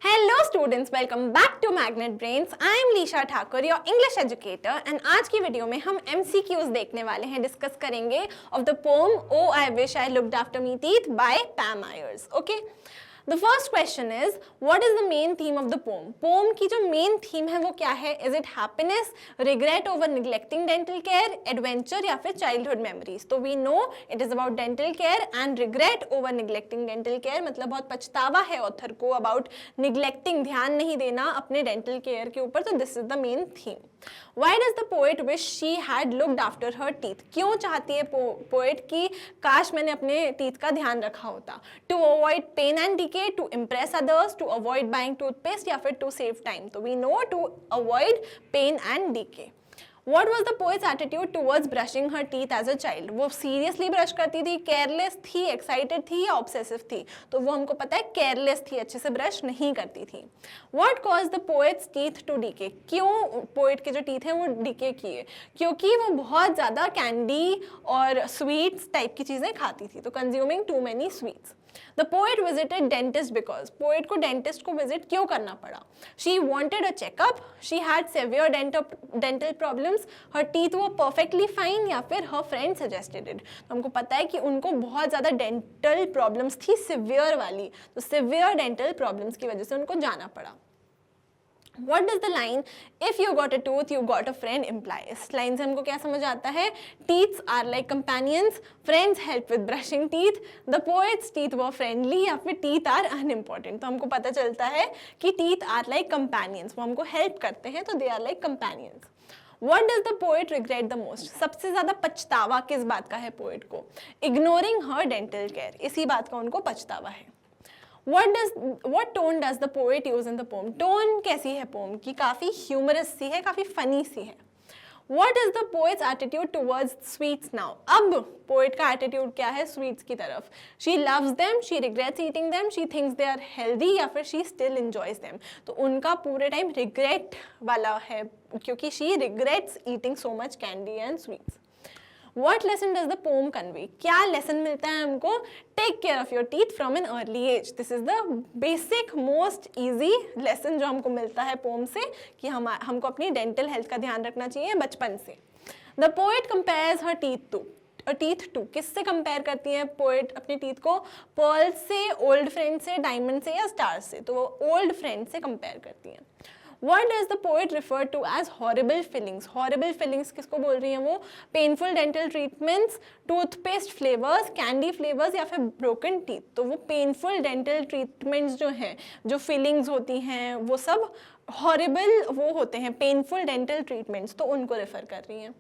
Hello students, welcome back to Magnet Brains. I am Lisha Thakur, your English educator, and आज की video में हम MCQs देखने वाले हैं, डिस्कस करेंगे of the poem Oh I Wish I Looked After Me Teeth by Pam Ayers. Okay? The first question is, what is the main theme of the poem? Poem की जो main theme है वो क्या है? Is it happiness, regret over neglecting dental care, adventure या फिर childhood memories? तो we know it is about dental care and regret over neglecting dental care, मतलब बहुत पछतावा है author को about neglecting, ध्यान नहीं देना अपने dental care के ऊपर, तो this is the main theme. Why does the poet wish she had looked after her teeth? क्यों चाहती है poet कि काश मैंने अपने teeth का ध्यान रखा होता? To avoid pain and decay, to impress others, to avoid buying toothpaste या फिर to save time. तो we know to avoid pain and decay. What was the poet's attitude towards brushing her teeth as a child? वो seriously brush करती थी, careless थी, excited थी या obsessive थी? तो वो हमको पता है careless थी, अच्छे से brush नहीं करती थी. What caused the poet's teeth to decay? क्यों poet के जो teeth हैं वो decay किए? क्योंकि वो बहुत ज़्यादा candy और sweets type की चीज़ें खाती थी, तो consuming too many sweets. The poet visited dentist because poet को dentist को visit क्यों करना पड़ा? She wanted a checkup. She had severe dental problems. Her teeth were perfectly fine या फिर her friend suggested it. तो हमको पता है कि उनको बहुत ज़्यादा dental problems थी, severe वाली, तो severe dental problems की वजह से उनको जाना पड़ा. What does the line "If you got a tooth, you got a friend" imply? इस line से हमको क्या समझ आता है? Teeth are like companions, friends help with brushing teeth, the poet's teeth were friendly या फिर teeth are unimportant. तो हमको पता चलता है कि teeth are like companions, वो हमको help करते हैं, तो they are like companions. What does the poet regret the most? सबसे ज़्यादा पछतावा किस बात का है poet को? Ignoring her dental care, इसी बात का उनको पछतावा है. What tone does the poet use in the poem? Tone कैसी है poem की? काफ़ी humorous सी है, काफ़ी funny सी है. What is the poet's attitude towards sweets now? अब poet का attitude क्या है sweets की तरफ? She loves them, she regrets eating them, she thinks they are healthy या फिर she still enjoys them. तो उनका पूरे टाइम regret वाला है, क्योंकि she regrets eating so much candy and sweets. What lesson does the poem convey? क्या lesson मिलता है हमको? Take care of your teeth from an early age. This is the basic, most easy lesson जो हमको मिलता है poem से, कि हमको अपनी dental health का ध्यान रखना चाहिए बचपन से. The poet compares her teeth to किससे कंपेयर करती है पोएट अपनी टीथ को? पर्ल से, ओल्ड फ्रेंड से, डायमंड से या स्टार से? तो वो ओल्ड फ्रेंड से कंपेयर करती है. What does the poet refer to as horrible fillings? Horrible fillings किसको बोल रही हैं वो? Painful dental treatments, toothpaste flavors, candy flavors या फिर broken teeth. तो वो painful dental treatments जो हैं, जो fillings होती हैं, वो सब horrible वो होते हैं, painful dental treatments, तो उनको refer कर रही हैं.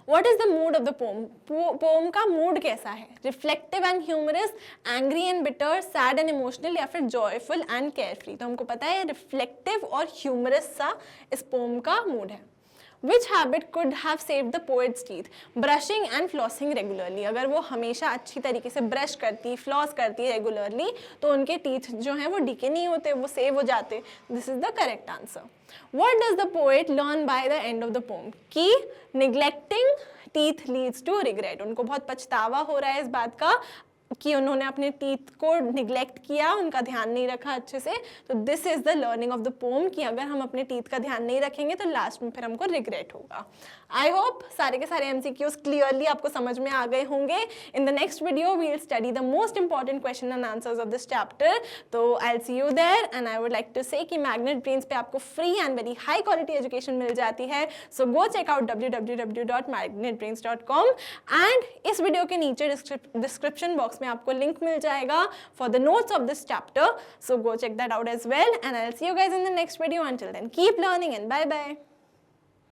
What is the mood of the poem? Poem का mood कैसा है? Reflective and humorous, angry and bitter, sad and emotional या फिर joyful and carefree? तो हमको पता है reflective और humorous सा इस poem का mood है. Which habit could have saved the poet's teeth? Brushing and flossing regularly. अगर वो हमेशा अच्छी तरीके से brush करती, floss करती regularly, तो उनके teeth जो हैं वो decay नहीं होते, वो save हो जाते. This is the correct answer. What does the poet learn by the end of the poem? कि neglecting teeth leads to regret. उनको बहुत पछतावा हो रहा है इस बात का कि उन्होंने अपने टीथ को निगलेक्ट किया, उनका ध्यान नहीं रखा अच्छे से. तो this is the learning of the pome कि अगर हम अपने टीथ का ध्यान नहीं रखेंगे तो लास्ट में फिर हमको रिग्रेट होगा. आई होप सारे के सारे MCQs क्लियरली आपको समझ में आ गए होंगे. In the next video we will study the most important question and answers of this chapter. तो I will see you there and I would like to say कि मैग्नेट ब्रेन्स पे आपको free and very high quality education मिल जाती है. So go check out www.magnetbrains.com and इस वीडियो के नीचे डिस्क्रिप्शन बॉक्स में आपको लिंक मिल जाएगा for the notes of this chapter. So go check that out as well and I'll see you guys in the next video. Until then, keep learning and bye bye.